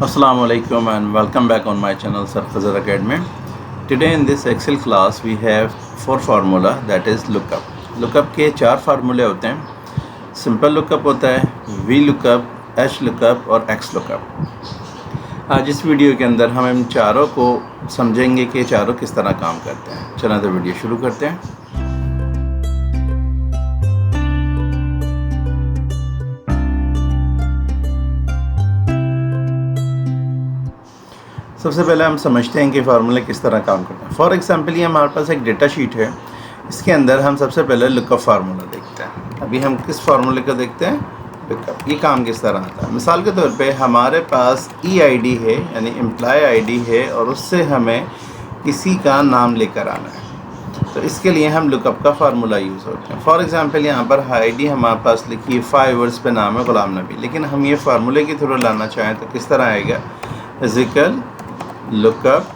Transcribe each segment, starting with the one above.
Assalamu alaikum and welcome back on my channel Sarfarzar Academy. Today in this Excel class we have 4 formula, that is lookup. Lookup के 4 फार्मूले होते हैं. Simple lookup होता है, V lookup, H lookup और x lookup. आज इस video के अंदर हम इन चारों को समझेंगे कि चारों किस तरह काम करते हैं. चलो तो वीडियो शुरू करते हैं. सबसे पहले हम समझते हैं कि फार्मूले किस तरह काम करते हैं. फॉर एग्जांपल ये हमारे पास एक डेटा शीट है. इसके अंदर हम सबसे पहले लुकअप फार्मूला देखते हैं. अभी हम किस फार्मूले को देखते हैं? लुकअप. ये काम किस तरह आता है? मिसाल के तौर पे हमारे पास EID है, यानी एम्प्लॉय ID है, और उससे हमें किसी का नाम लेकर आना है. तो इसके लिए हम लुकअप का फार्मूला यूज़ होते हैं. फॉर एग्जांपल यहाँ पर ID हमारे पास लिखी है, 5 वर्ड्स पे नाम है गुलाम नबी, लेकिन हम ये फार्मूले के थ्रू लाना चाहें तो किस तरह आएगा? Equal lookup.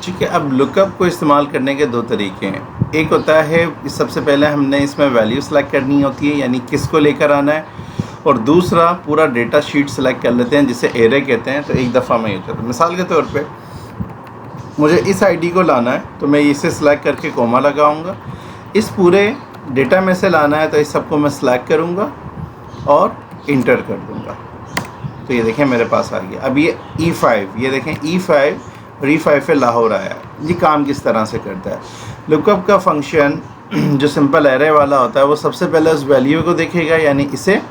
ठीक है. अब लुकअप को इस्तेमाल करने के 2 तरीके हैं. एक होता है सबसे पहले हमने इसमें वैल्यू सेलेक्ट करनी होती है, यानी किसको लेकर आना है, और दूसरा पूरा डेटा शीट सेलेक्ट कर लेते हैं जिसे एरे कहते हैं. तो एक दफ़ा में यूज करता हूँ. मिसाल के तौर पे मुझे इस ID को लाना है तो मैं इसे सेलेक्ट करके कोमा लगाऊंगा. इस पूरे डेटा में से लाना है तो इस सबको मैं सेलेक्ट करूँगा और इंटर कर दूँगा. तो ये देखें मेरे पास आ गया. अब ये E5, ये देखें E5 और E5 पे लाहौर आया. ये काम किस तरह से करता है? लुकअप का फंक्शन जो सिंपल एरे वाला होता है वो सबसे पहले उस वैल्यू को देखेगा, यानी इसे.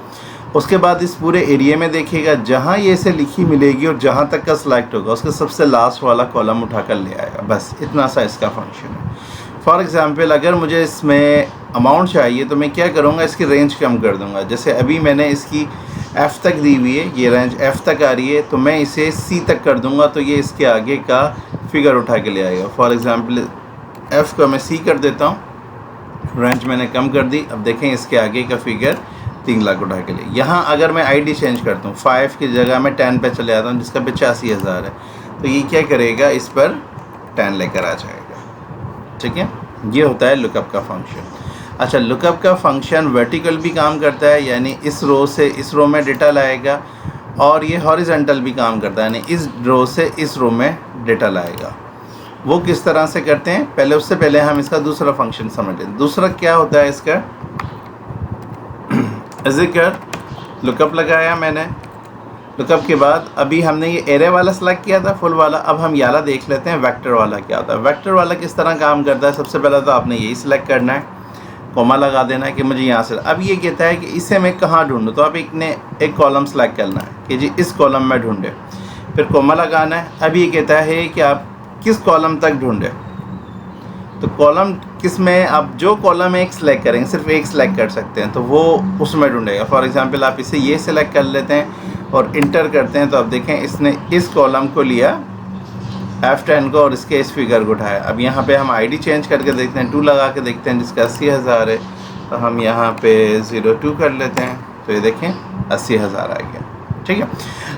उसके बाद इस पूरे एरिया में देखेगा, जहाँ ये इसे लिखी मिलेगी और जहाँ तक का सिलेक्ट होगा उसके सबसे लास्ट वाला कॉलम उठा कर ले आएगा. बस इतना सा इसका फंक्शन है. फॉर एग्ज़ाम्पल अगर मुझे इसमें अमाउंट चाहिए तो मैं क्या करूँगा? इसकी रेंज कम कर दूँगा. जैसे अभी मैंने इसकी F तक दी हुई है, ये रेंज F तक आ रही है, तो मैं इसे C तक कर दूंगा तो ये इसके आगे का फिगर उठा के ले आएगा. फॉर एग्जांपल F को मैं C कर देता हूँ, रेंज मैंने कम कर दी. अब देखें इसके आगे का फिगर 3 लाख उठा के ले. यहाँ अगर मैं ID चेंज करता हूँ, 5 की जगह मैं 10 पे चले आता हूँ जिसका 85,000 है, तो ये क्या करेगा? इस पर 10 लेकर आ जाएगा. ठीक है. ये होता है लुकअप का फंक्शन. अच्छा, लुकअप का फंक्शन वर्टिकल भी काम करता है, यानी इस रो से इस रो में डेटा लाएगा, और ये हॉरिजॉन्टल भी काम करता है, यानी इस रो से इस रो में डेटा लाएगा. वो किस तरह से करते हैं? पहले उससे पहले हम इसका दूसरा फंक्शन समझ लें. दूसरा क्या होता है इसका? जिक्र लुकअप लगाया मैंने. लुकअप के बाद अभी हमने ये एरे वाला सेलेक्ट किया था, फुल वाला. अब हम याला देख लेते हैं वेक्टर वाला क्या होता है. वेक्टर वाला किस तरह काम करता है? सबसे पहले तो आपने यही सिलेक्ट करना है, कोमा लगा देना है कि मुझे यहाँ से. अब ये कहता है कि इसे मैं कहाँ ढूंढूँ, तो आप एक कॉलम सेलेक्ट करना है कि जी इस कॉलम में ढूंढे, फिर कोमा लगाना है. अब ये कहता है कि आप किस कॉलम तक ढूंढे, तो कॉलम किस में आप जो कॉलम एक सेलेक्ट करेंगे, सिर्फ एक सेलेक्ट कर सकते हैं, तो वो उसमें ढूंढेगा. फॉर एग्जांपल आप इसे ये सेलेक्ट कर लेते हैं और इंटर करते हैं, तो आप देखें इसने इस कॉलम को लिया F10 को और इसके इस फिगर को उठाया. अब यहाँ पे हम ID चेंज करके देखते हैं, 2 लगा के देखते हैं जिसका 80,000 है, तो हम यहाँ पे 02 कर लेते हैं, तो ये देखें 80,000 आ गया. ठीक है.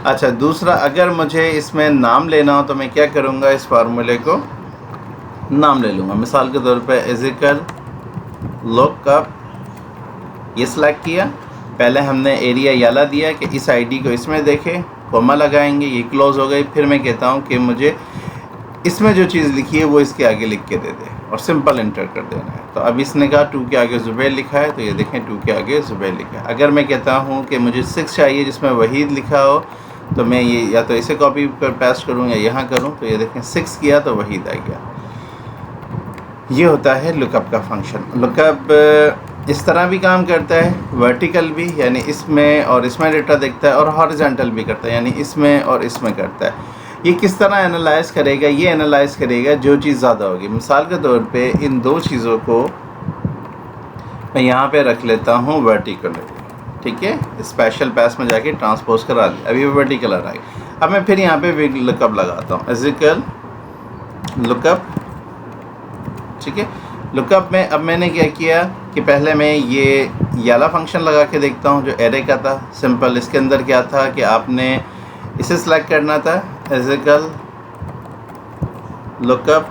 अच्छा, दूसरा अगर मुझे इसमें नाम लेना हो तो मैं क्या करूँगा? इस फार्मूले को नाम ले लूँगा. मिसाल के तौर पे इक्वल लुकअप, ये सिलेक्ट किया. पहले हमने एरिया याला दिया कि इस ID को इसमें देखें, कोमा लगाएंगे, ये क्लोज हो गई. फिर मैं कहता हूँ कि मुझे इसमें जो चीज़ लिखी है वो इसके आगे लिख के दे दे, और सिंपल इंटर कर देना है. तो अब इसने कहा 2 के आगे ज़ुबैर लिखा है, तो ये देखें 2 के आगे ज़ुबैर लिखा है. अगर मैं कहता हूँ कि मुझे 6 चाहिए जिसमें वहीद लिखा हो, तो मैं ये या तो इसे कॉपी कर पेस्ट करूँ या यहाँ करूँ, तो ये देखें 6 किया तो वहीद आ गया. ये होता है लुकअप का फंक्शन. लुकअप इस तरह भी काम करता है, वर्टिकल भी, यानी इसमें और इसमें डेटा देखता है, और हॉरिजॉन्टल भी करता है, यानी इसमें और इसमें करता है. ये किस तरह एनालाइज करेगा? ये एनालाइज करेगा जो चीज़ ज़्यादा होगी. मिसाल के तौर पे इन 2 चीज़ों को मैं यहाँ पे रख लेता हूँ वर्टिकल. ठीक है. स्पेशल पैस में जाके ट्रांसपोज करा दिया, अभी वो वर्टिकल आ रहा है. अब मैं फिर यहाँ पे लुकअप लगाता हूँ, इक्वल लुकअप. ठीक है. लुकअप में अब मैंने क्या किया कि पहले मैं ये याला फंक्शन लगा के देखता हूँ जो एरे का था. सिंपल. इसके अंदर क्या था कि आपने इसे सेलेक्ट करना था, इक्वल लुकअप.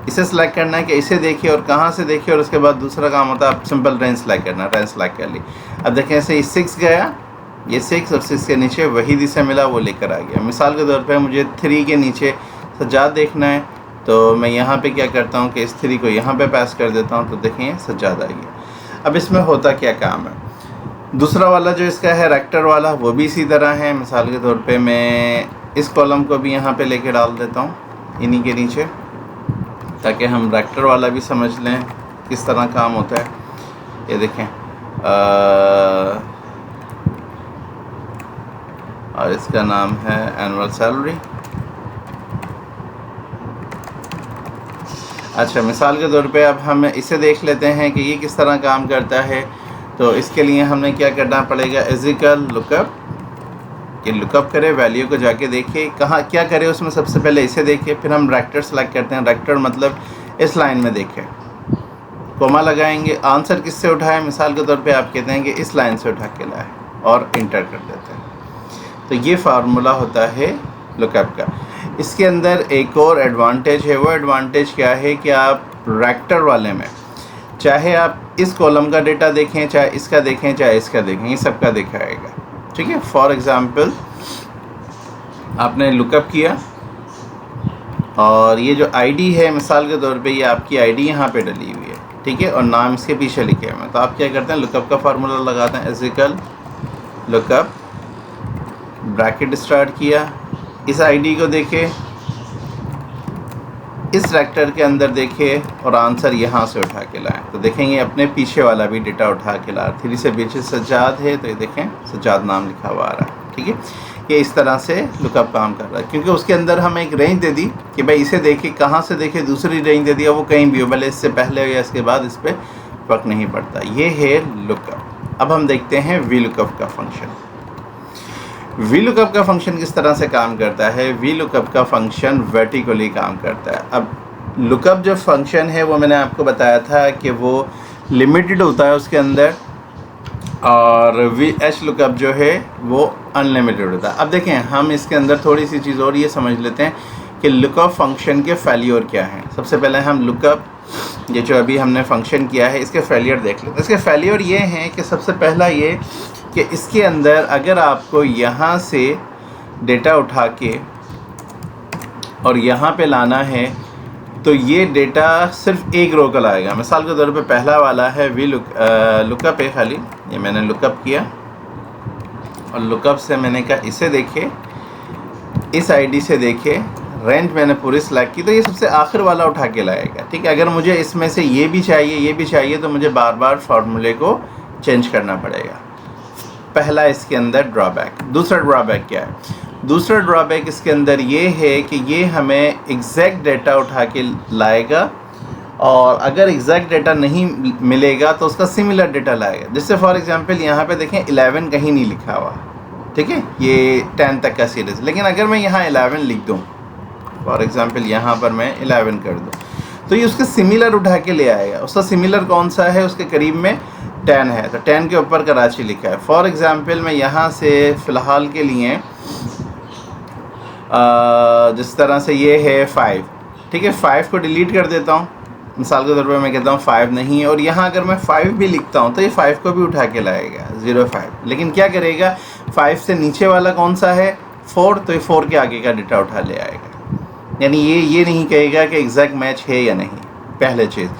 इसे सेलेक्ट करना है कि इसे देखिए और कहाँ से देखिए, और उसके बाद दूसरा काम होता है आप सिंपल रेंज सेलेक्ट करना. रेंज सेलेक्ट कर ली. अब देखें ऐसे 6 गया ये 6 और 6 के नीचे वही जिसे मिला वो लेकर आ गया। मिसाल के तौर पे मुझे 3 के नीचे सज्जाद देखना है, तो मैं यहाँ पे क्या करता हूँ कि इस 3 को यहाँ पे पास कर देता हूँ, तो देखें सज्जाद आ गया। अब इसमें होता क्या काम है, दूसरा वाला जो इसका है रेक्टर वाला वो भी इसी तरह है। मिसाल के तौर पे मैं इस कॉलम को भी यहाँ पे लेके डाल देता हूँ इन्हीं के नीचे, ताकि हम रेक्टर वाला भी समझ लें किस तरह काम होता है। ये देखें और इसका नाम है एनुअल सैलरी। अच्छा, मिसाल के तौर पे अब हम इसे देख लेते हैं कि ये किस तरह काम करता है। तो इसके लिए हमें क्या करना पड़ेगा, इजिकल लुकअप, कि लुकअप करे, वैल्यू को जाके देखे कहाँ क्या करे, उसमें सबसे पहले इसे देखे, फिर हम रेक्टर सेलेक्ट करते हैं। रेक्टर मतलब इस लाइन में देखें, कोमा लगाएंगे, आंसर किससे उठाए, मिसाल के तौर पे आप कहते हैं कि इस लाइन से उठा के लाए और इंटर कर देते हैं। तो ये फार्मूला होता है लुकअप का। इसके अंदर एक और एडवांटेज है, वो एडवांटेज क्या है कि आप रेक्टर वाले में चाहे आप इस कॉलम का डेटा देखें, चाहे इसका देखें, चाहे इसका देखें, ये सबका दिखाएगा। ठीक है, फॉर एग्ज़ाम्पल आपने लुकअप किया और ये जो आईडी है, मिसाल के तौर पे ये आपकी आईडी यहाँ पे डली हुई है, ठीक है, और नाम इसके पीछे लिखे हुए हैं। तो आप क्या करते हैं, लुकअप का फार्मूला लगाते हैं, इजिकल लुकअप, ब्रैकेट स्टार्ट किया, इस आईडी को देखे, इस रेक्टर के अंदर देखे और आंसर यहाँ से उठा के लाएँ, तो देखेंगे अपने पीछे वाला भी डेटा उठा के ला। 3 से पीछे सज्जाद है, तो ये देखें सज्जाद नाम लिखा हुआ आ रहा है। ठीक है, ये इस तरह से लुकअप काम कर रहा है, क्योंकि उसके अंदर हम एक रेंज दे दी कि भाई इसे देखे, कहाँ से देखे, दूसरी रेंज दे दिया, वो कहीं भी हो, भले इससे पहले हो या इसके बाद, इस पर फर्क नहीं पड़ता। ये है लुकअप। अब हम देखते हैं वी लुकअप का फंक्शन। वी लुकअप का फंक्शन किस तरह से काम करता है। वी लुकअप का फंक्शन वर्टिकली काम करता है। अब लुकअप जो फंक्शन है वो मैंने आपको बताया था कि वो लिमिटेड होता है उसके अंदर, और वी एच लुकअप जो है वो अनलिमिटेड होता है। अब देखें, हम इसके अंदर थोड़ी सी चीज़ और ये समझ लेते हैं कि लुकअप फंक्शन के फेलियर क्या हैं। सबसे पहले हम लुकअप, ये जो अभी हमने फंक्शन किया है, इसके फेलियर देख लेते हैं। इसके फेलियर ये हैं कि सबसे पहला ये कि इसके अंदर अगर आपको यहाँ से डेटा उठा के और यहाँ पे लाना है, तो ये डेटा सिर्फ एक रो का लाएगा। मिसाल के तौर पे पहला वाला है वी लुकअप है, खाली ये मैंने लुकअप किया और लुकअप से मैंने कहा इसे देखे, इस आईडी से देखे, रेंज मैंने पूरी सेलेक्ट की, तो ये सबसे आखिर वाला उठा के लाएगा। ठीक है, अगर मुझे इसमें से ये भी चाहिए, ये भी चाहिए, तो मुझे बार बार फार्मूले को चेंज करना पड़ेगा। पहला इसके अंदर ड्रॉबैक। दूसरा ड्रॉबैक क्या है, दूसरा ड्रॉबैक इसके अंदर ये है कि ये हमें एग्जैक्ट डेटा उठा के लाएगा, और अगर एग्जैक्ट डेटा नहीं मिलेगा तो उसका सिमिलर डेटा लाएगा। जैसे फॉर एग्जांपल यहाँ पे देखें 11 कहीं नहीं लिखा हुआ, ठीक है, ये 10 तक का सीरीज़, लेकिन अगर मैं यहाँ 11 लिख दूँ, फॉर एग्जांपल यहाँ पर मैं 11 कर दूँ, तो ये उसके सिमिलर उठा के ले आएगा। उसका सिमिलर कौन सा है, उसके करीब में 10 है, तो 10 के ऊपर कराची लिखा है। फॉर एग्ज़ाम्पल मैं यहाँ से फ़िलहाल के लिए जिस तरह से ये है 5, ठीक है, 5 को डिलीट कर देता हूँ। मिसाल के तौर पे मैं कहता हूँ 5 नहीं है, और यहाँ अगर मैं 5 भी लिखता हूँ तो ये 5 को भी उठा के लाएगा 05, लेकिन क्या करेगा, 5 से नीचे वाला कौन सा है 4, तो ये 4 के आगे का डेटा उठा ले आएगा। यानी ये नहीं कहेगा कि एग्जैक्ट मैच है या नहीं, पहले चीज़।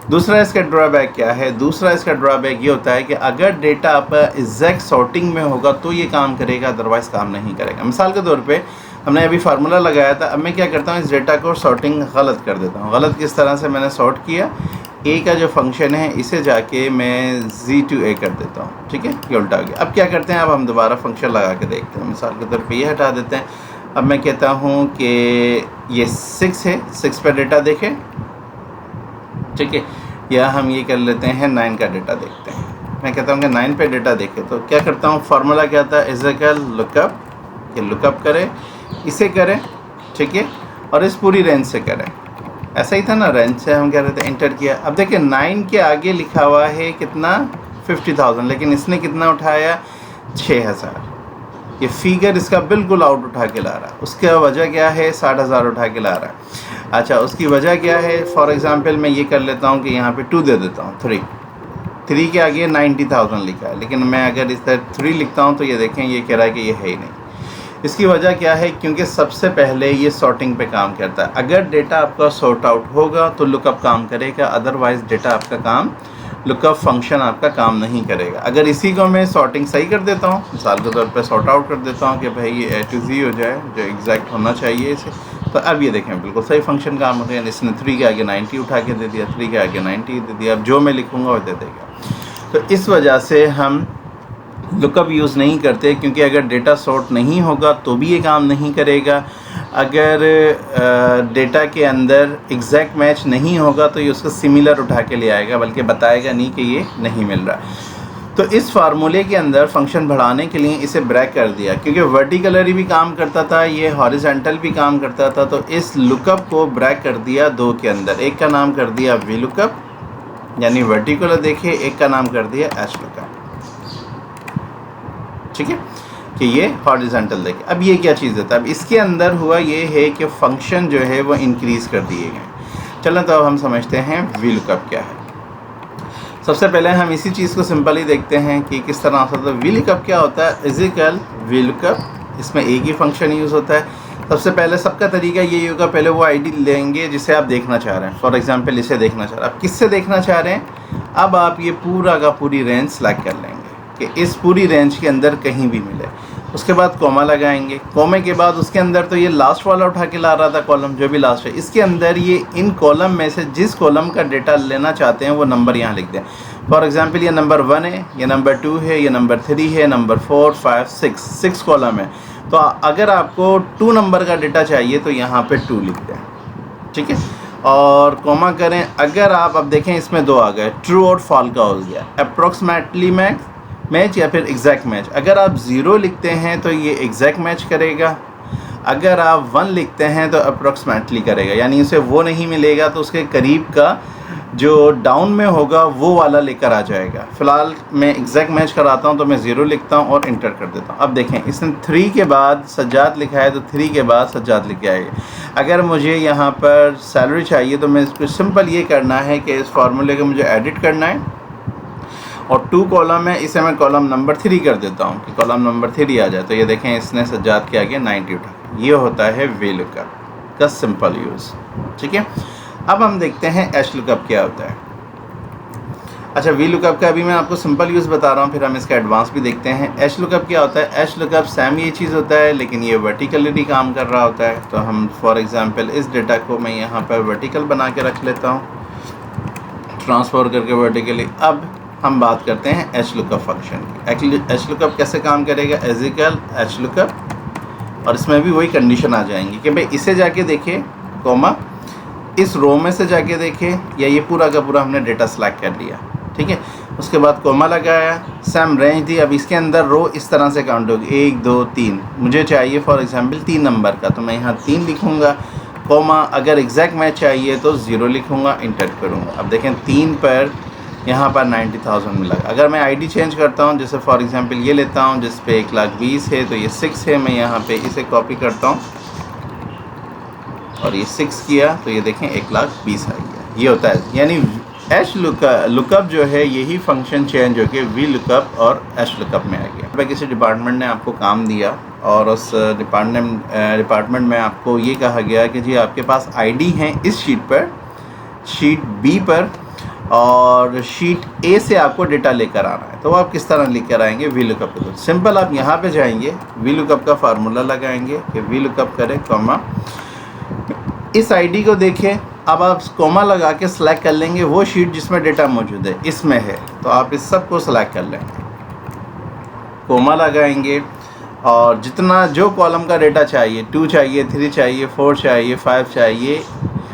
दूसरा इसका ड्रॉबैक क्या है, दूसरा इसका ड्रॉबैक ये होता है कि अगर डेटा आप एग्जैक्ट सॉर्टिंग में होगा तो ये काम करेगा, अदरवाइज़ काम नहीं करेगा। मिसाल के तौर पे हमने अभी फार्मूला लगाया था, अब मैं क्या करता हूँ, इस डेटा को सॉर्टिंग गलत कर देता हूँ। गलत किस तरह से, मैंने सॉर्ट किया, ए का जो फंक्शन है इसे जाके मैं Z to A कर देता हूँ, ठीक है, ये उल्टा हो गया। अब क्या करते हैं, अब हम दोबारा फंक्शन लगा के देखते हैं। मिसाल के तौर पर ये हटा देते हैं। अब मैं कहता हूँ कि ये 6 है, 6 पर डेटा देखें, ठीक है, या हम ये कर लेते हैं 9 का डेटा देखते हैं। मैं कहता हूँ कि 9 पे डेटा देखें, तो क्या करता हूँ, फार्मूला क्या था, इजिकल लुकअप, ये लुकअप करें, इसे करें, ठीक है, और इस पूरी रेंज से करें। ऐसा ही था ना, रेंज से हम कह रहे थे, एंटर किया। अब देखिए 9 के आगे लिखा हुआ है कितना, 50,000, लेकिन इसने कितना उठाया, 6,000। ये फिगर इसका बिल्कुल आउट उठा के ला रहा है। उसका वजह क्या है, 60,000 उठा के ला रहा है। अच्छा, उसकी वजह क्या है, फॉर एग्जांपल मैं ये कर लेता हूँ कि यहाँ पे 2 दे देता हूँ, 3, 3 के आगे 90,000 लिखा है, लेकिन मैं अगर इस तरह 3 लिखता हूँ तो ये देखें ये कह रहा है कि ये है ही नहीं। इसकी वजह क्या है? क्योंकि सबसे पहले ये सॉर्टिंग पे काम करता है। अगर डेटा आपका सॉर्ट आउट होगा तो लुकअप काम करेगा, अदरवाइज़ डेटा आपका काम लुकअप फंक्शन आपका काम नहीं करेगा। अगर इसी को मैं सॉर्टिंग सही कर देता हूँ, मिसाल के तौर पे सॉर्ट आउट कर देता हूँ कि भाई ये A to Z हो जाए जो एग्जैक्ट होना चाहिए इसे, तो अब ये देखें बिल्कुल सही फंक्शन काम हो गया। इसने 3 के आगे 90 उठा के दे दिया, 3 के आगे 90 दे दिया, अब जो मैं लिखूँगा वो दे देगा। तो इस वजह से हम लुकअप यूज़ नहीं करते, क्योंकि अगर डेटा सॉर्ट नहीं होगा तो भी ये काम नहीं करेगा। अगर डेटा के अंदर एग्जैक्ट मैच नहीं होगा तो ये उसका सिमिलर उठा के ले आएगा, बल्कि बताएगा नहीं कि ये नहीं मिल रहा। तो इस फार्मूले के अंदर फंक्शन बढ़ाने के लिए इसे ब्रेक कर दिया, क्योंकि वर्टिकली भी काम करता था, ये हॉरिजॉन्टल भी काम करता था। तो इस लुकअप को ब्रेक कर दिया 2 के अंदर। एक का नाम कर दिया वी लुकअप यानी वर्टिकुलर देखे, एक का नाम कर दिया एच लुकअप, ठीक है, कि ये हॉरिजॉन्टल देखे। अब ये क्या चीज़ है? अब इसके अंदर हुआ ये है कि फंक्शन जो है वो इंक्रीज़ कर दिए गए। चलो तो अब हम समझते हैं वी लुकअप क्या है। सबसे पहले हम इसी चीज़ को सिंपली देखते हैं कि किस तरह होता है। वी लुकअप क्या होता है? इज इक्वल वी लुकअप, इसमें एक ही फंक्शन यूज़ होता है। सबसे पहले सबका तरीका ये होगा, पहले वो आईडी लेंगे जिसे आप देखना चाह रहे हैं। फॉर एग्जांपल इसे देखना चाह रहे हैं, आप किससे देखना चाह रहे हैं? अब आप ये पूरा का पूरी रेंज सेलेक्ट कर लेंगे कि इस पूरी रेंज के अंदर कहीं भी मिले। उसके बाद कॉमा लगाएंगे, कॉमे के बाद उसके अंदर तो ये लास्ट वाला उठा के ला रहा था कॉलम, जो भी लास्ट है, इसके अंदर ये इन कॉलम में से जिस कॉलम का डेटा लेना चाहते हैं वो नंबर यहाँ लिख दें। फॉर एग्जांपल ये नंबर 1 है, ये नंबर 2 है, ये नंबर 3 है, नंबर 4, 5, 6 कॉलम है। तो अगर आपको 2 नंबर का डेटा चाहिए तो यहाँ पे 2 लिख दें, ठीक है, और कॉमा करें। अगर आप अब देखें इसमें 2 आ गए, ट्रू और फॉल का हो गया, अप्रॉक्सीमेटली मैच या फिर एग्जैक्ट मैच। अगर आप 0 लिखते हैं तो ये एग्जैक्ट मैच करेगा, अगर आप 1 लिखते हैं तो अप्रॉक्सीमेटली करेगा, यानी उसे वो नहीं मिलेगा तो उसके करीब का जो डाउन में होगा वो वाला लेकर आ जाएगा। फ़िलहाल मैं एग्जैक्ट मैच कराता हूं तो मैं 0 लिखता हूं और इंटर कर देता हूं। अब देखें इसने 3 के बाद सज्जाद लिखा है तो 3 के बाद सज्जाद लिख के आएगा। अगर मुझे यहाँ पर सैलरी चाहिए तो मैं इसको सिंपल ये करना है कि इस फार्मूले को मुझे एडिट करना है, और 2 कॉलम है, इसे मैं कॉलम नंबर 3 कर देता हूँ कि कॉलम नंबर 3 आ जाए। तो ये देखें इसने सज्जाद के आगे 90 उठा। ये होता है वी लुकअप का सिंपल यूज़, ठीक है। अब हम देखते हैं एच लुकअप क्या होता है। अच्छा, वी लुकअप का अभी मैं आपको सिंपल यूज़ बता रहा हूँ, फिर हम इसका एडवांस भी देखते हैं। एच लुकअप क्या होता है? एच लुकअप सेम ये चीज़ होता है, लेकिन ये वर्टिकली काम कर रहा होता है। तो हम फॉर एग्जांपल इस डेटा को मैं यहाँ पर वर्टिकल बना के रख लेता हूँ, ट्रांसफर करके वर्टिकली। अब हम बात करते हैं एच लुकअप फंक्शन की। एच लुकअप कैसे काम करेगा? एज इक्वल एच लुकअप, और इसमें भी वही कंडीशन आ जाएंगी कि भाई इसे जाके देखें, कॉमा इस रो में से जाके देखें, या ये पूरा का पूरा हमने डेटा सेलेक्ट कर लिया, ठीक है। उसके बाद कॉमा लगाया, सेम रेंज दी। अब इसके अंदर रो इस तरह से काउंट होगी, 1 2 3। मुझे चाहिए फॉर एग्जांपल 3 नंबर का, तो मैं यहाँ 3 लिखूँगा, कॉमा अगर एग्जैक्ट मैच चाहिए तो 0 लिखूँगा, इंटर करूँगा। अब देखें 3 पर यहाँ पर 90,000 मिला। अगर मैं आईडी चेंज करता हूँ, जैसे फॉर एग्जांपल ये लेता हूँ जिस पे 1,20,000 है, तो ये 6 है, मैं यहाँ पे इसे कॉपी करता हूँ और ये 6 किया तो ये देखें 1,20,000 आ गया। ये होता है, यानी एच लुकअप जो है यही फंक्शन चेंज होकर वी लुकअप और एच लुकअप में आ गया। किसी डिपार्टमेंट ने आपको काम दिया और उस डिपार्टमेंट में आपको ये कहा गया कि जी आपके पास आईडी हैं इस शीट पर, शीट बी पर, और शीट ए से आपको डेटा लेकर आना है। तो आप किस तरह लेकर आएंगे? वी लुकअप को सिंपल आप यहाँ पे जाएंगे, वी लुकअप का फार्मूला लगाएंगे कि वी लुकअप करें, कॉमा इस आईडी को देखें। अब आप कॉमा लगा के सिलेक्ट कर लेंगे वो शीट जिसमें डेटा मौजूद है, इसमें है, तो आप इस सब को सिलेक्ट कर लेंगे, कॉमा लगाएंगे, और जितना जो कॉलम का डेटा चाहिए, 2 चाहिए, 3 चाहिए, 4 चाहिए, 5 चाहिए,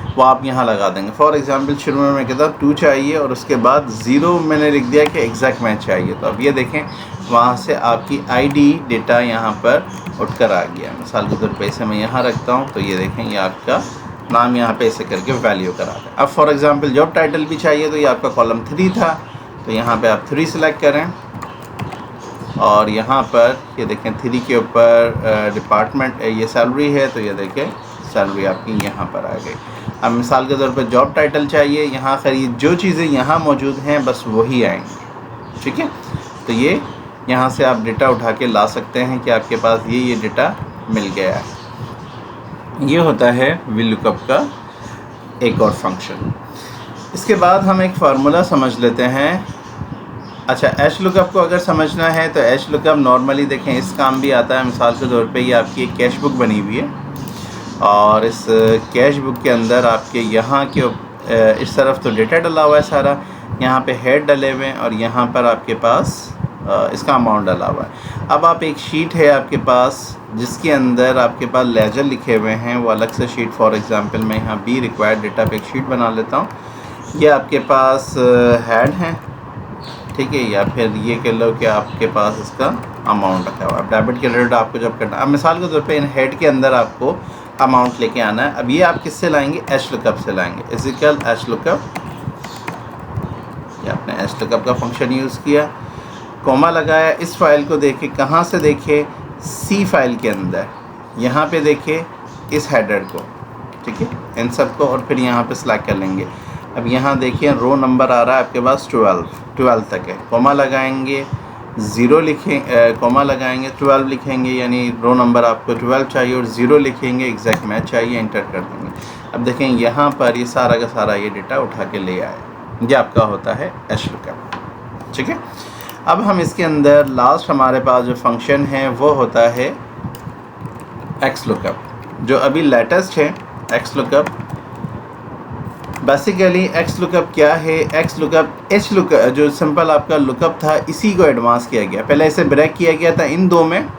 वो आप यहाँ लगा देंगे। फॉर एग्जांपल शुरू में मैं कहता हूँ 2 चाहिए और उसके बाद 0 मैंने लिख दिया कि एग्जैक्ट मैच चाहिए। तो अब ये देखें वहाँ से आपकी आईडी डेटा यहाँ पर उठकर आ गया। मिसाल के तौर पे इसे मैं यहाँ रखता हूँ, तो ये देखें ये आपका नाम यहाँ पे ऐसे करके वैल्यू करा दें। अब फॉर एग्जांपल जॉब टाइटल भी चाहिए, तो ये आपका कॉलम 3 था, तो यहाँ पे आप 3 सेलेक्ट करें, और यहाँ पर ये देखें 3 के ऊपर डिपार्टमेंट ये सैलरी है, तो ये देखें सैलरी आपकी यहाँ पर आ गई। अब मिसाल के तौर पर जॉब टाइटल चाहिए, यहाँ खरीद जो चीज़ें यहाँ मौजूद हैं बस वही आएंगी, ठीक है। तो ये यहाँ से आप डेटा उठा के ला सकते हैं कि आपके पास ये डेटा मिल गया है। ये होता है VLOOKUP का एक और फंक्शन। इसके बाद हम एक फार्मूला समझ लेते हैं। अच्छा, HLOOKUP को अगर समझना है तो HLOOKUP नॉर्मली देखें इस काम भी आता है। मिसाल के तौर पे ये आपकी एक कैश बुक बनी हुई है और इस कैश बुक के अंदर आपके यहाँ के इस तरफ तो डेटा डला हुआ है सारा, यहाँ पे हेड डले हुए हैं और यहाँ पर आपके पास इसका अमाउंट डला हुआ है। अब आप एक शीट है आपके पास जिसके अंदर आपके पास लेजर लिखे हुए हैं, वो अलग से शीट, फॉर एग्जांपल मैं यहाँ बी रिक्वायर्ड डेटा पे एक शीट बना लेता हूँ। ये आपके पास हेड है, ठीक है, या फिर ये कह लो कि आपके पास इसका अमाउंट रखा हुआ है। डेबिट क्रेडिट आपको जब करना, अब मिसाल के तौर पे इन हेड के अंदर आपको अमाउंट लेके आना है। अब ये आप किससे लाएंगे? HLOOKUP से लाएंगे। इजिकल HLOOKUP, ये आपने HLOOKUP का फंक्शन यूज़ किया, कोमा लगाया, इस फाइल को देखे, कहाँ से देखे? C फाइल के अंदर, यहाँ पे देखे इस हेडर को, ठीक है, इन सब को, और फिर यहाँ पे सिलेक्ट कर लेंगे। अब यहाँ देखिए रो नंबर आ रहा है आपके पास 12 तक है, कोमा लगाएंगे, 0 लिखें, कोमा लगाएंगे, 12 लिखेंगे, यानी रो नंबर आपको 12 चाहिए और 0 लिखेंगे, एग्जैक्ट मैच चाहिए, इंटर कर देंगे। अब देखें यहाँ पर ये सारा का सारा ये डेटा उठा के ले आए, ये आपका होता है HLOOKUP, ठीक है। अब हम इसके अंदर लास्ट हमारे पास जो फंक्शन है वो होता है XLOOKUP, जो अभी लेटेस्ट है XLOOKUP। बेसिकली XLOOKUP क्या है? XLOOKUP HLOOKUP जो सिंपल आपका लुकअप था इसी को एडवांस किया गया। पहले इसे ब्रेक किया गया था इन दो में,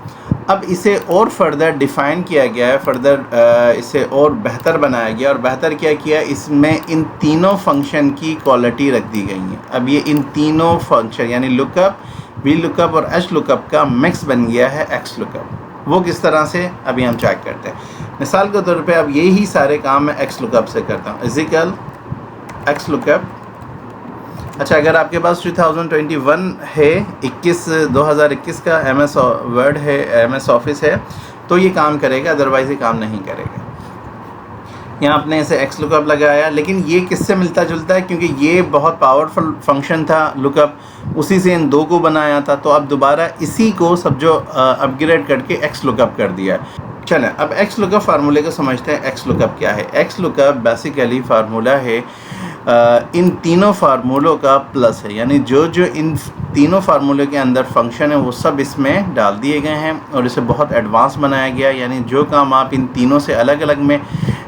अब इसे और फर्दर डिफ़ाइन किया गया है, फर्दर इसे और बेहतर बनाया गया। और बेहतर क्या किया, इसमें इन तीनों फंक्शन की क्वालिटी रख दी गई है। अब ये इन तीनों फंक्शन यानी लुकअप, VLOOKUP और HLOOKUP का मिक्स बन गया है XLOOKUP। वो किस तरह से अभी हम चेक करते हैं। मिसाल के तौर पे अब यही सारे काम मैं XLOOKUP से करता हूँ। Is equal XLOOKUP। अच्छा, अगर आपके पास 2021 है, 2021 का MS वर्ड है, MS ऑफिस है, तो ये काम करेगा, अदरवाइज़ ये काम नहीं करेगा। यहाँ आपने इसे XLOOKUP लगाया, लेकिन ये किससे मिलता जुलता है? क्योंकि ये बहुत पावरफुल फंक्शन था लुकअप, उसी से इन दो को बनाया था, तो अब दोबारा इसी को सब जो अपग्रेड करके XLOOKUP कर दिया है। चलें अब XLOOKUP फार्मूले को समझते हैं। XLOOKUP क्या है? XLOOKUP बेसिकली फार्मूला है इन तीनों फार्मूलों का प्लस है, यानी जो जो इन तीनों फार्मूले के अंदर फंक्शन है वो सब इसमें डाल दिए गए हैं और इसे बहुत एडवांस बनाया गया। यानी जो काम आप इन तीनों से अलग अलग में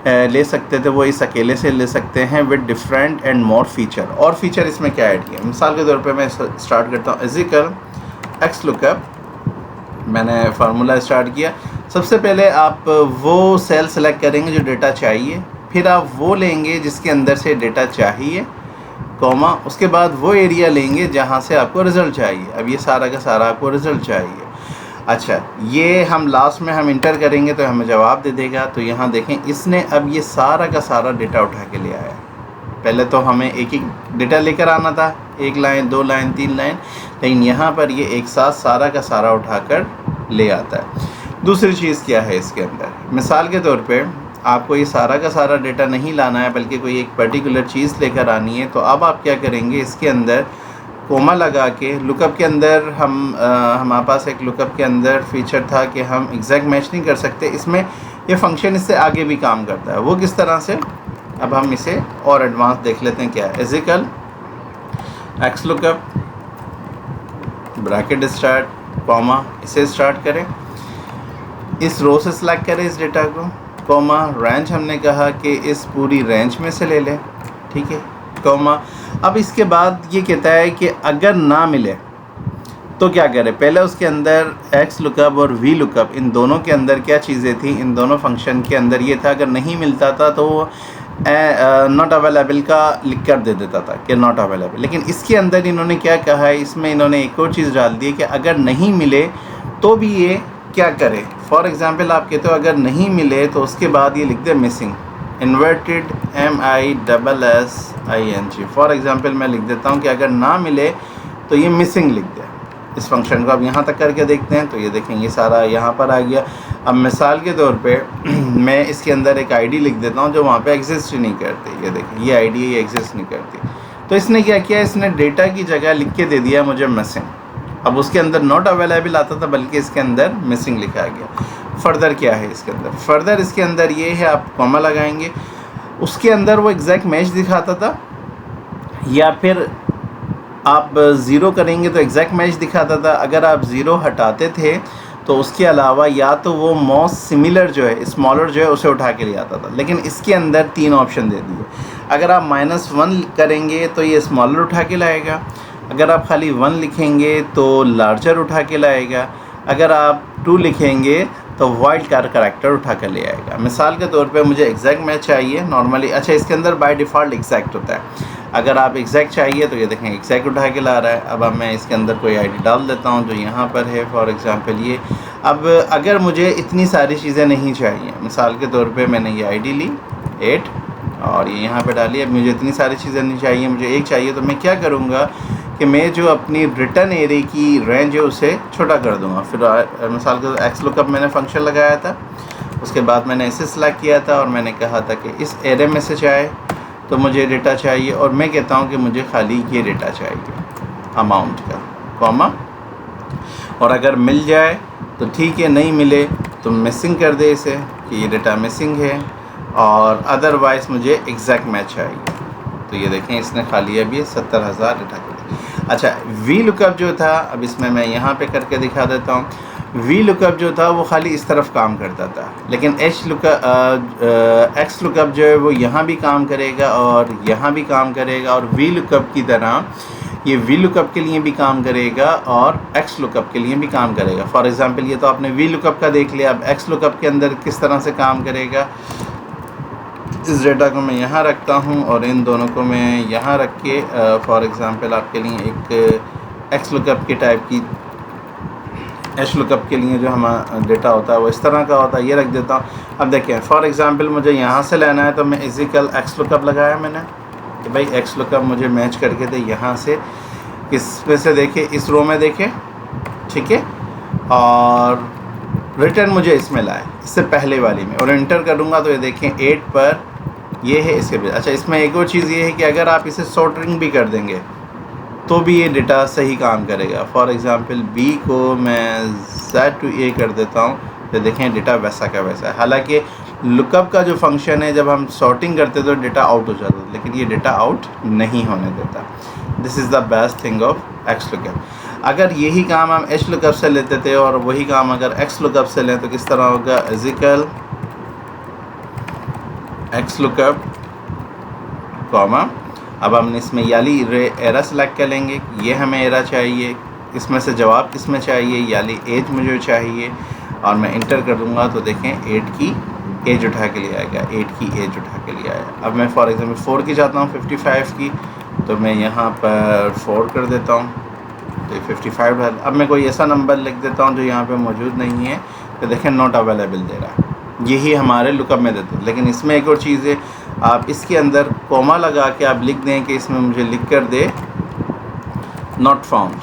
ले सकते थे वो इस अकेले से ले सकते हैं with different and more feature. और फीचर इसमें क्या ऐड किया? मिसाल के तौर पे मैं स्टार्ट करता हूँ। इजिकल XLOOKUP, मैंने फार्मूला स्टार्ट किया। सबसे पहले आप वो सेल सेलेक्ट करेंगे जो डेटा चाहिए, फिर आप वो लेंगे जिसके अंदर से डेटा चाहिए, कॉमा, उसके बाद वो एरिया लेंगे जहाँ से आपको रिज़ल्ट चाहिए। अब ये सारा का सारा आपको रिज़ल्ट चाहिए। अच्छा, ये हम लास्ट में हम इंटर करेंगे तो हमें जवाब दे देगा। तो यहाँ देखें, इसने अब ये सारा का सारा डेटा उठा के ले आया। पहले तो हमें एक एक डेटा लेकर आना था, 1 लाइन, 2 लाइन, 3 लाइन, लेकिन यहाँ पर ये एक साथ सारा का सारा उठाकर ले आता है। दूसरी चीज़ क्या है इसके अंदर? मिसाल के तौर पे आपको ये सारा का सारा डेटा नहीं लाना है, बल्कि कोई एक पर्टिकुलर चीज़ लेकर आनी है, तो अब आप क्या करेंगे, इसके अंदर कोमा लगा के, लुकअप के अंदर हमारे पास एक लुकअप के अंदर फीचर था कि हम एग्जैक्ट मैच नहीं कर सकते, इसमें ये फंक्शन इससे आगे भी काम करता है। वो किस तरह से, अब हम इसे और एडवांस देख लेते हैं क्या है। Is equal XLOOKUP bracket start, comma, इसे स्टार्ट करें, इस रो से सिलेक्ट करें इस डेटा को, कॉमा, रेंज हमने कहा कि इस पूरी रेंज में से ले लें, ठीक है, कॉमा। अब इसके बाद ये कहता है कि अगर ना मिले तो क्या करें। पहले उसके अंदर XLOOKUP और VLOOKUP इन दोनों के अंदर क्या चीज़ें थी, इन दोनों फंक्शन के अंदर ये था अगर नहीं मिलता था तो नॉट अवेलेबल का लिख कर दे देता था कि नॉट अवेलेबल। लेकिन इसके अंदर इन्होंने क्या कहा है, इसमें इन्होंने एक और चीज़ डाल दी है कि अगर नहीं मिले तो भी ये क्या करे। फॉर एग्ज़ाम्पल आप कहते हो अगर नहीं मिले तो उसके बाद ये लिख दे missing, inverted MISSING। For example मैं लिख देता हूँ कि अगर ना मिले तो ये मिसिंग लिख दे, इस फंक्शन को अब यहाँ तक करके देखते हैं तो ये देखें ये सारा यहाँ पर आ गया। अब मिसाल के तौर पे मैं इसके अंदर एक आईडी लिख देता हूँ जो वहाँ पे एग्जिस्ट ही नहीं करती। ये देखें ये आईडी ये एग्जिस्ट नहीं करती। तो इसने क्या किया, इसने डेटा की जगह लिख के दे दिया मुझे मिसिंग। अब उसके अंदर नॉट अवेलेबल आता था बल्कि इसके अंदर मिसिंग लिखा गया। फ़र्दर क्या है इसके अंदर, फ़र्दर इसके अंदर ये है आप कॉमा लगाएंगे, उसके अंदर वो एग्जैक्ट मैच दिखाता था, या फिर आप ज़ीरो करेंगे तो एग्जैक्ट मैच दिखाता था। अगर आप ज़ीरो हटाते थे तो उसके अलावा या तो वो मोस्ट सिमिलर जो है स्मॉलर जो है उसे उठा के ले आता था। लेकिन इसके अंदर 3 ऑप्शन दे दिए। अगर आप -1 करेंगे तो ये स्मॉलर उठा के लाएगा, अगर आप खाली 1 लिखेंगे तो लार्जर उठा के लाएगा, अगर आप 2 लिखेंगे तो वाइल्ड कार्ड करैक्टर उठा कर ले आएगा। मिसाल के तौर पे मुझे एग्जैक्ट मैच चाहिए नॉर्मली। अच्छा इसके अंदर बाय डिफ़ॉल्ट एग्जैक्ट होता है, अगर आप एग्जैक्ट चाहिए तो ये देखें एग्जैक्ट उठा के ला रहा है। अब मैं इसके अंदर कोई आईडी डाल देता हूँ जो यहाँ पर है, फॉर एग्ज़ाम्पल ये। अब अगर मुझे इतनी सारी चीज़ें नहीं चाहिए, मिसाल के तौर पे मैंने ये आईडी ली 8 और ये यहाँ पे डाली। अब मुझे इतनी सारी चीज़ें नहीं चाहिए, मुझे एक चाहिए, तो मैं क्या करूँगा कि मैं जो अपनी रिटर्न एरे की रेंज है उसे छोटा कर दूँगा। फिर मिसाल के तौर एक्स लुकअप मैंने फंक्शन लगाया था, उसके बाद मैंने इसे सिलेक्ट किया था और मैंने कहा था कि इस एरे में से चाहे तो मुझे डेटा चाहिए, और मैं कहता हूँ कि मुझे खाली ये डेटा चाहिए अमाउंट का, कॉमा। और अगर मिल जाए तो ठीक है, नहीं मिले तो मिसिंग कर दे इसे कि ये डेटा मिसिंग है, और अदरवाइज़ मुझे एग्जैक्ट मैच चाहिए। तो ये देखें इसने खाली अभी 70,000 डेटा कर दिया। अच्छा वी लुकअप जो था, अब इसमें मैं यहाँ पे करके दिखा देता हूँ। वी लुकअप जो था वो खाली इस तरफ काम करता था, लेकिन एक्स लुकअप जो है वो यहाँ भी काम करेगा और यहाँ भी काम करेगा, और वी लुकअप की तरह ये वी लुकअप के लिए भी काम करेगा और एक्स लुकअप के लिए भी काम करेगा। फॉर एग्ज़ाम्पल ये तो आपने वी लुकअप का देख लिया। अब एक्स लुकअप के अंदर किस तरह से काम करेगा, इस डेटा को मैं यहाँ रखता हूँ और इन दोनों को मैं यहाँ रख के फॉर एग्ज़ाम्पल आपके लिए एक एक्स लुकअप के टाइप की, एच लुकअप के लिए जो हमारा डेटा होता है वो इस तरह का होता है, ये रख देता हूँ। अब देखें फॉर एग्ज़ाम्पल मुझे यहाँ से लेना है तो मैं इजिकल एक्स लुकअप लगाया मैंने कि भाई एक्स लुकअप मुझे मैच करके दे यहाँ से, इसमें से देखें इस रो में देखें, ठीक है, और रिटर्न मुझे इसमें लाए इससे पहले वाली में, और इंटर करूँगा तो ये देखें 8 पर ये है इसके बाद। अच्छा इसमें एक और चीज़ ये है कि अगर आप इसे सॉर्टिंग भी कर देंगे तो भी ये डेटा सही काम करेगा। फॉर एग्ज़ाम्पल B को मैं Z to A कर देता हूँ तो देखें डेटा वैसा का वैसा है। हालांकि लुकअप का जो फंक्शन है जब हम सॉर्टिंग करते तो डेटा आउट हो जाता, लेकिन ये डेटा आउट नहीं होने देता। This is the best thing of x lookup. अगर यही काम हम एच लुकअप से लेते थे और वही काम अगर एक्स लुकअप से लें तो किस तरह होगा, इजिकल एक्स लुकअप कॉमा। अब हम इसमें याली एरा सेलेक्ट कर लेंगे, ये हमें एरा चाहिए, इसमें से जवाब किस में चाहिए, याली एज मुझे चाहिए, और मैं इंटर कर दूंगा तो देखें 8 की एज उठा के ले आएगा, 8 की एज उठा के ले आया। अब मैं फॉर एग्जांपल 4 की चाहता हूँ 55 की, तो मैं यहाँ पर 4 कर देता हूँ तो 55 है। अब मैं कोई ऐसा नंबर लिख देता हूँ जो यहाँ पे मौजूद नहीं है तो देखें नॉट अवेलेबल दे रहा है, यही हमारे लुकअप में देते हैं। लेकिन इसमें एक और चीज़ है, आप इसके अंदर कोमा लगा के आप लिख दें कि इसमें मुझे लिख कर दे नॉट फाउंड,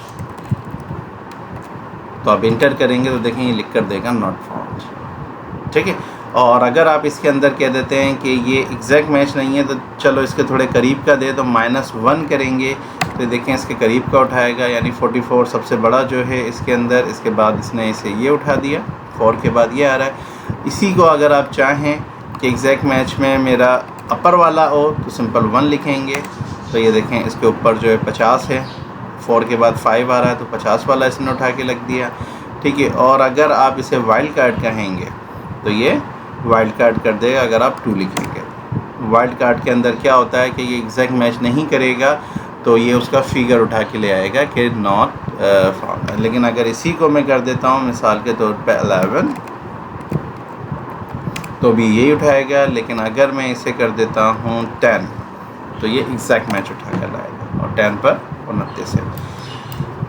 तो आप इंटर करेंगे तो देखें ये लिख कर देगा नॉट फाउंड, ठीक है। और अगर आप इसके अंदर कह देते हैं कि ये एग्जैक्ट मैच नहीं है तो चलो इसके थोड़े करीब का दे, तो -1 करेंगे तो देखें इसके करीब का उठाएगा, यानी 44 सबसे बड़ा जो है इसके अंदर, इसके बाद इसने इसे ये उठा दिया, 4 के बाद ये आ रहा है। इसी को अगर आप चाहें कि एग्जैक्ट मैच में मेरा अपर वाला हो तो सिंपल 1 लिखेंगे, तो ये देखें इसके ऊपर जो है 50 है, 4 के बाद 5 आ रहा है तो 50 वाला इसने उठा के लग दिया, ठीक है। और अगर आप इसे वाइल्ड कार्ड कहेंगे तो ये वाइल्ड कार्ड कर देगा अगर आप 2 लिखेंगे। वाइल्ड कार्ड के अंदर क्या होता है कि ये एग्जैक्ट मैच नहीं करेगा तो ये उसका फिगर उठा के ले आएगा कि नॉट फाउंड। लेकिन अगर इसी को मैं कर देता हूँ मिसाल के तौर पे 11 तो भी यही उठाएगा, लेकिन अगर मैं इसे कर देता हूँ 10 तो ये एग्जैक्ट मैच उठा कर लाएगा, और 10 पर 29 है।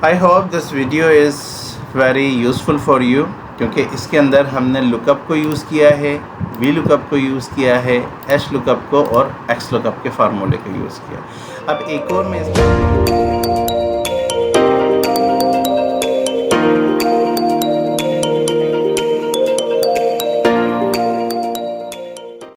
I hope this video is very useful for you, क्योंकि इसके अंदर हमने लुकअप को यूज़ किया है, वी लुकअप को यूज़ किया है, एच लुकअप को और एक्स लुकअप के फार्मूले को यूज़ किया। अब एक और मैं